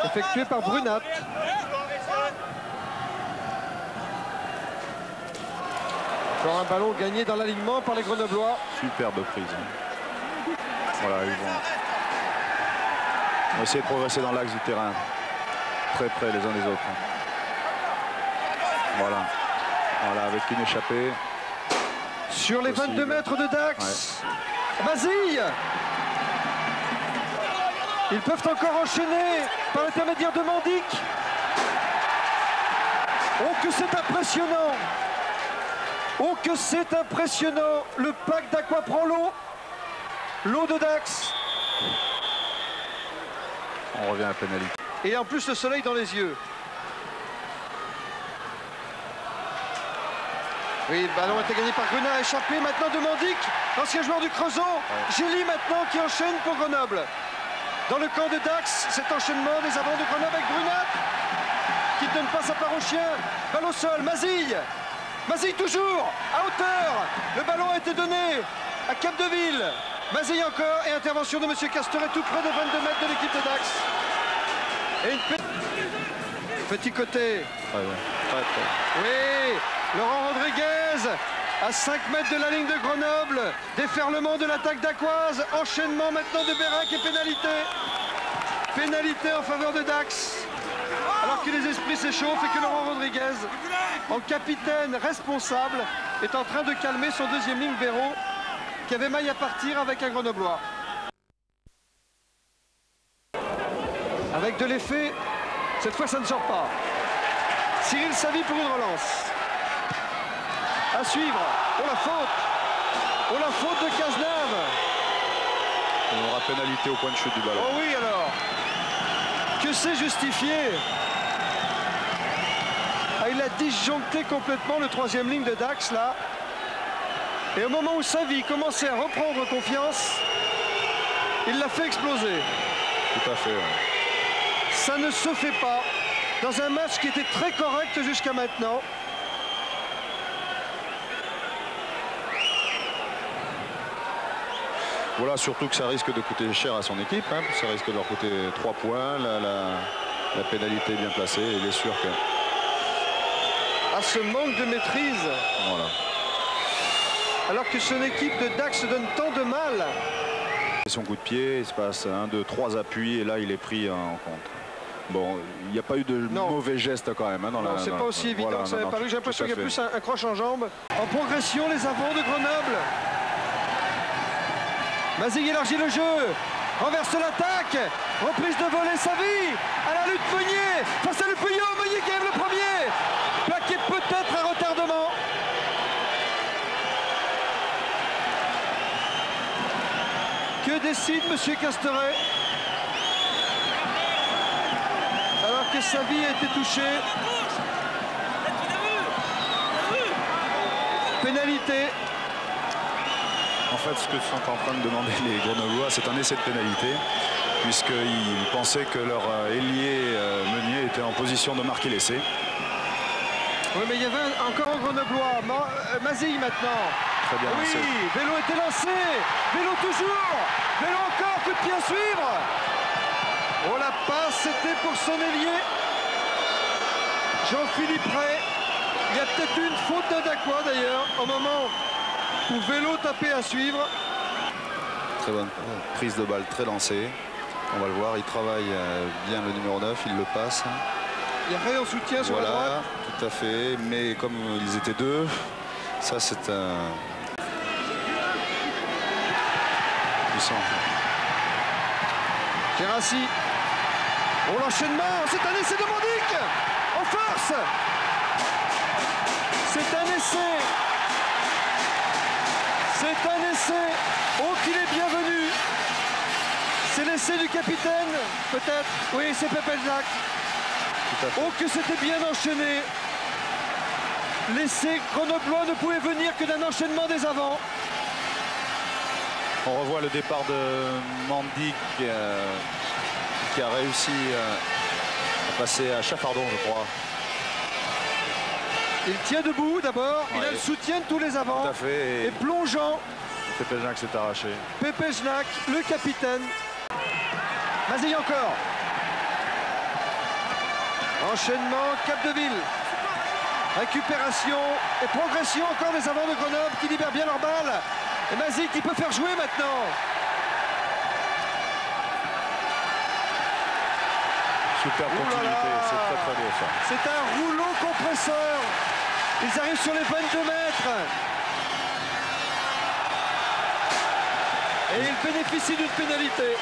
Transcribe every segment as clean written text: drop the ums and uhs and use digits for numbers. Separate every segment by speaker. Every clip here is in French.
Speaker 1: effectué par Brunat. Encore un ballon gagné dans l'alignement par les Grenoblois.
Speaker 2: Superbe prise. Voilà, ils vont essayer de progresser dans l'axe du terrain. Très près les uns des autres. Voilà. Voilà, avec une échappée.
Speaker 1: Sur les 22 mètres de Dax. Ouais. Mazille. Ils peuvent encore enchaîner par l'intermédiaire de Mandic. Oh, que c'est impressionnant! Oh, que c'est impressionnant! Le pack d'Aqua prend l'eau. L'eau de Dax.
Speaker 2: On revient à pénalité.
Speaker 1: Et en plus, le soleil dans les yeux. Oui, le ballon a été gagné par Grunat, échappé maintenant de Mandic, l'ancien joueur du Creusot. Ouais. Gély maintenant qui enchaîne pour Grenoble. Dans le camp de Dax, cet enchaînement des avants de Grenoble avec Brunat, qui ne donne pas sa part au chien. Balle au sol, Mazille. Mazille toujours, à hauteur. Le ballon a été donné à Capdeville. Mazille encore, et intervention de M. Casteret tout près de 22 mètres de l'équipe de Dax. Et une petit côté. Oui, Laurent Rodriguez à 5 mètres de la ligne de Grenoble. Déferlement de l'attaque d'Aquoise. Enchaînement maintenant de Bérac et pénalité. Pénalité en faveur de Dax. Alors que les esprits s'échauffent et que Laurent Rodriguez, en capitaine responsable, est en train de calmer son deuxième ligne Béraud, qui avait maille à partir avec un Grenoblois. Avec de l'effet, cette fois ça ne sort pas. Cyril Savy pour une relance. À suivre. Oh la faute. Oh la faute de Cazenave.
Speaker 2: On aura pénalité au point de chute du ballon.
Speaker 1: Oh oui alors. Que c'est justifié. Ah, il a disjoncté complètement le troisième ligne de Dax là. Et au moment où Savy commençait à reprendre confiance, il l'a fait exploser.
Speaker 2: Tout à fait. Ouais.
Speaker 1: Ça ne se fait pas dans un match qui était très correct jusqu'à maintenant.
Speaker 2: Voilà, surtout que ça risque de coûter cher à son équipe. Hein. Ça risque de leur coûter 3 points. La pénalité est bien placée. Il est sûr que...
Speaker 1: À ce manque de maîtrise.
Speaker 2: Voilà.
Speaker 1: Alors que son équipe de Dax se donne tant de mal.
Speaker 2: Et son coup de pied, il se passe 1, 2, 3 appuis et là il est pris en compte. Bon, il n'y a pas eu de mauvais gestes quand même. Hein,
Speaker 1: non, c'est pas aussi évident que ça avait paru. J'ai l'impression qu'il y a plus un croche en jambe. En progression, les avants de Grenoble. Mazille élargit le jeu. Renverse l'attaque. Reprise de volée, Savy. À la lutte, Meunier. Face à le Puyot. Meunier qui aime le premier. Plaqué peut-être un retardement. Que décide M. Casteret? Alors que Savy a été touché. Pénalité.
Speaker 2: En fait, ce que sont en train de demander les Grenoblois, c'est un essai de pénalité, puisqu'ils pensaient que leur ailier Meunier était en position de marquer l'essai.
Speaker 1: Oui, mais il y avait encore un Grenoblois. Mazille maintenant.
Speaker 2: Très bien lancé.
Speaker 1: Oui, Vélo était lancé. Vélo toujours. Vélo encore, coup de pied à suivre. Oh, la passe, c'était pour son ailier. Jean-Philippe Ray. Il y a peut-être une faute d'Aqua d'ailleurs, au moment où Vélo tapait à suivre.
Speaker 2: Très bonne prise de balle, très lancée. On va le voir, il travaille bien le numéro 9, il le passe.
Speaker 1: Il y a Ray en soutien sur la droite.
Speaker 2: Tout à fait, mais comme ils étaient deux, ça c'est un... puissant.
Speaker 1: Gérassi. Oh, l'enchaînement, c'est un essai de Mandic. En force. C'est un essai. C'est un essai. Oh, qu'il est bienvenu. C'est l'essai du capitaine, peut-être. Oui, c'est Pépé Jacques. Oh, que c'était bien enchaîné. L'essai grenoblois ne pouvait venir que d'un enchaînement des avants.
Speaker 2: On revoit le départ de Mandic qui a réussi à passer à Chaffardon, je crois.
Speaker 1: Il tient debout d'abord, il a le soutien de tous les avants.
Speaker 2: Tout à fait.
Speaker 1: Et plongeant.
Speaker 2: Pépé Jacques s'est arraché.
Speaker 1: Pépé Jacques, le capitaine. Mazille encore. Enchaînement, Capdeville. Récupération et progression encore des avants de Grenoble qui libèrent bien leur balle. Et Mazik qui peut faire jouer maintenant.
Speaker 2: Super continuité, c'est très très beau ça.
Speaker 1: C'est un rouleau compresseur. Ils arrivent sur les 22 mètres. Et ils bénéficient d'une pénalité.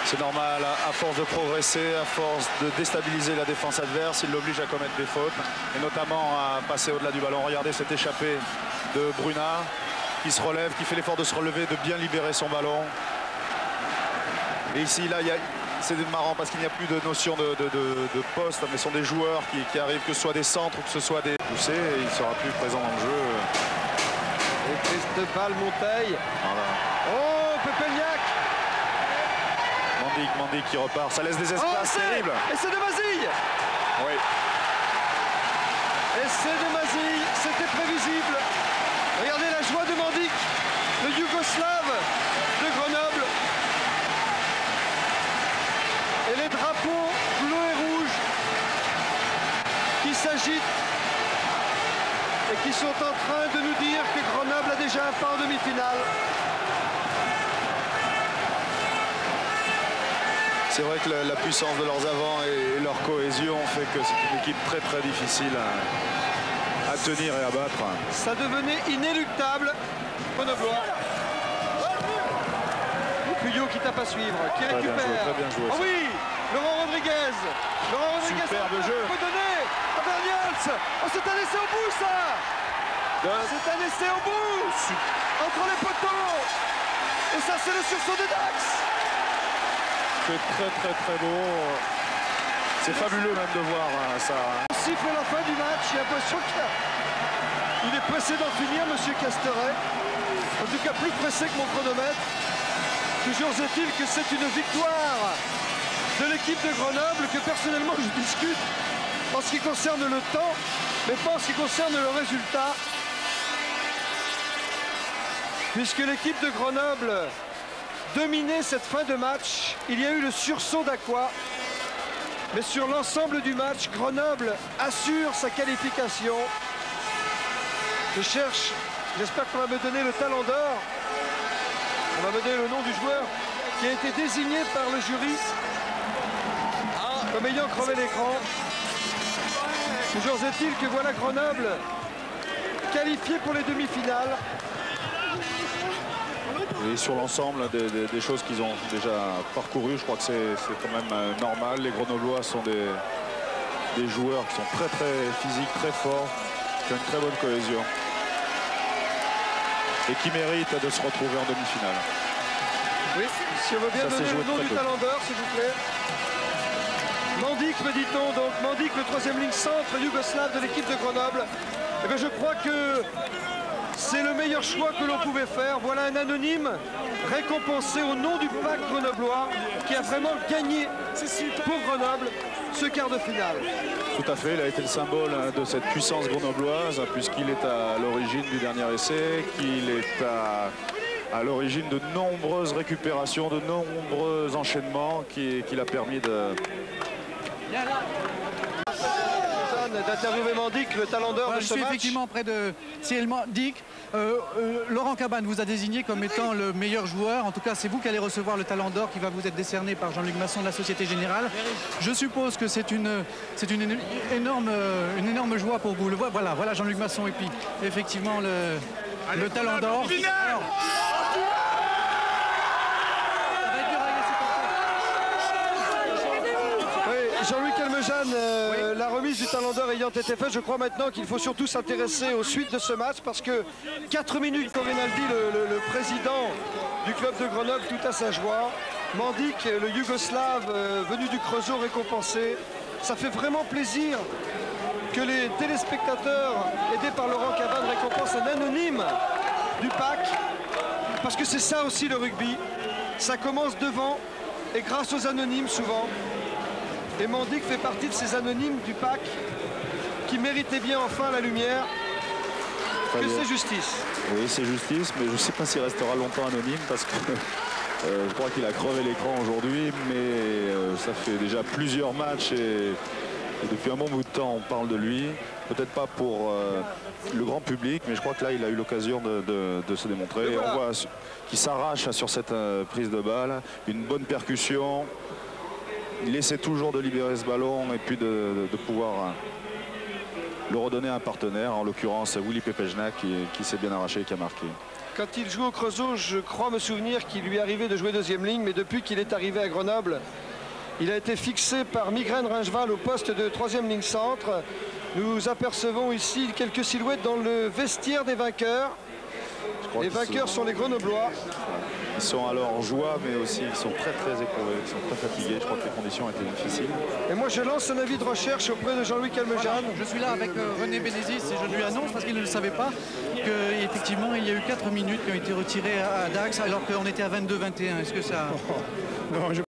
Speaker 2: C'est normal, à force de progresser, à force de déstabiliser la défense adverse, il l'oblige à commettre des fautes, et notamment à passer au-delà du ballon. Regardez cette échappée de Bruna, qui se relève, qui fait l'effort de se relever, de bien libérer son ballon. Et ici, là, c'est marrant parce qu'il n'y a plus de notion de poste, mais ce sont des joueurs qui arrivent, que ce soit des centres ou que ce soit des poussées, et il ne sera plus présent dans le jeu.
Speaker 1: Et cette balle Monteil.
Speaker 2: Voilà.
Speaker 1: Oh, Pepelniak.
Speaker 2: Mandic qui repart, ça laisse des espaces terribles.
Speaker 1: Et c'est de Mazille.
Speaker 2: Oui.
Speaker 1: Et c'est de Mazille, c'était prévisible. Regardez la joie de Mandic, le Yougoslave de Grenoble. Et les drapeaux bleus et rouges qui s'agitent et qui sont en train de nous dire que Grenoble a déjà un pas en demi-finale.
Speaker 2: C'est vrai que la puissance de leurs avants et leur cohésion fait que c'est une équipe très très difficile à tenir et à battre.
Speaker 1: Ça devenait inéluctable. Grenoblois. Puyot qui tape à suivre, qui récupère.
Speaker 2: Très bien joué.
Speaker 1: Oh oui, Laurent Rodriguez. Laurent Rodriguez.
Speaker 2: Superbe jeu.
Speaker 1: Peut donner à Bernials. Oh, c'est un essai au bout ça. C'est un essai au bout. Entre les poteaux. Et ça c'est le sursaut de Dax.
Speaker 2: C'est très très très beau. C'est fabuleux même de voir ça.
Speaker 1: Il siffle la fin du match, j'ai l'impression qu'il est pressé d'en finir, monsieur Casteret. En tout cas plus pressé que mon chronomètre. Toujours est-il que c'est une victoire de l'équipe de Grenoble que personnellement je discute en ce qui concerne le temps, mais pas en ce qui concerne le résultat. Puisque l'équipe de Grenoble dominait cette fin de match, il y a eu le sursaut d'Aqua. Mais sur l'ensemble du match, Grenoble assure sa qualification. Je cherche, j'espère qu'on va me donner le talent d'or. On va me donner le nom du joueur qui a été désigné par le jury comme ayant crevé l'écran. Toujours est-il que voilà Grenoble qualifié pour les demi-finales.
Speaker 2: Et sur l'ensemble des choses qu'ils ont déjà parcourues, je crois que c'est quand même normal. Les Grenoblois sont des joueurs qui sont très très physiques, très forts, qui ont une très bonne cohésion et qui méritent de se retrouver en demi-finale.
Speaker 1: Oui, si on veut bien donner le nom du talent d'or, s'il vous plaît. Mandic, me dit-on, donc Mandic, le troisième ligne centre yougoslave de l'équipe de Grenoble. Eh bien, je crois que c'est le meilleur choix que l'on pouvait faire. Voilà un anonyme récompensé au nom du pack grenoblois qui a vraiment gagné pour Grenoble ce quart de finale.
Speaker 2: Tout à fait, il a été le symbole de cette puissance grenobloise puisqu'il est à l'origine du dernier essai, qu'il est à l'origine de nombreuses récupérations, de nombreux enchaînements qu'il a permis de...
Speaker 1: D'interviewer Mandic, le talent d'or de ce match.
Speaker 3: Je suis effectivement près de Cyril Mandic. Laurent Cabane vous a désigné comme étant le meilleur joueur. En tout cas, c'est vous qui allez recevoir le talent d'or qui va vous être décerné par Jean-Luc Masson de la Société Générale. Je suppose que c'est une énorme joie pour vous. Voilà Jean-Luc Masson et puis effectivement le talent d'or.
Speaker 1: Jean-Louis Calmejane, la remise du talent d'or ayant été faite, je crois maintenant qu'il faut surtout s'intéresser aux suites de ce match parce que 4 minutes, comme Rinaldi, le président du club de Grenoble, tout à sa joie. Mandic, le Yougoslave venu du Creusot, récompensé. Ça fait vraiment plaisir que les téléspectateurs, aidés par Laurent Cabane, récompensent un anonyme du pack. Parce que c'est ça aussi le rugby. Ça commence devant et grâce aux anonymes souvent. Et Mandic fait partie de ces anonymes du pack qui méritaient bien enfin la lumière. Que c'est justice.
Speaker 2: Oui, c'est justice, mais je ne sais pas s'il restera longtemps anonyme parce que je crois qu'il a crevé l'écran aujourd'hui, mais ça fait déjà plusieurs matchs et Et depuis un bon bout de temps, on parle de lui. Peut-être pas pour le grand public, mais je crois que là, il a eu l'occasion de se démontrer. Et on voit qu'il s'arrache sur cette prise de balle. Une bonne percussion. Il essaie toujours de libérer ce ballon et puis de pouvoir le redonner à un partenaire, en l'occurrence Willy Pepejnak qui s'est bien arraché et qui a marqué.
Speaker 1: Quand il joue au Creusot, je crois me souvenir qu'il lui arrivait de jouer deuxième ligne, mais depuis qu'il est arrivé à Grenoble, il a été fixé par Migraine Ringeval au poste de troisième ligne centre. Nous apercevons ici quelques silhouettes dans le vestiaire des vainqueurs. Les vainqueurs sont les Grenoblois.
Speaker 2: Ils sont alors en joie, mais aussi ils sont très éprouvés, ils sont très fatigués. Je crois que les conditions étaient difficiles.
Speaker 1: Et moi je lance un avis de recherche auprès de Jean-Louis Calmejane.
Speaker 3: Voilà, je suis là avec René Bénézis et je lui annonce, parce qu'il ne le savait pas, qu'effectivement il y a eu 4 minutes qui ont été retirées à Dax alors qu'on était à 22-21. Est-ce que ça...
Speaker 4: Non,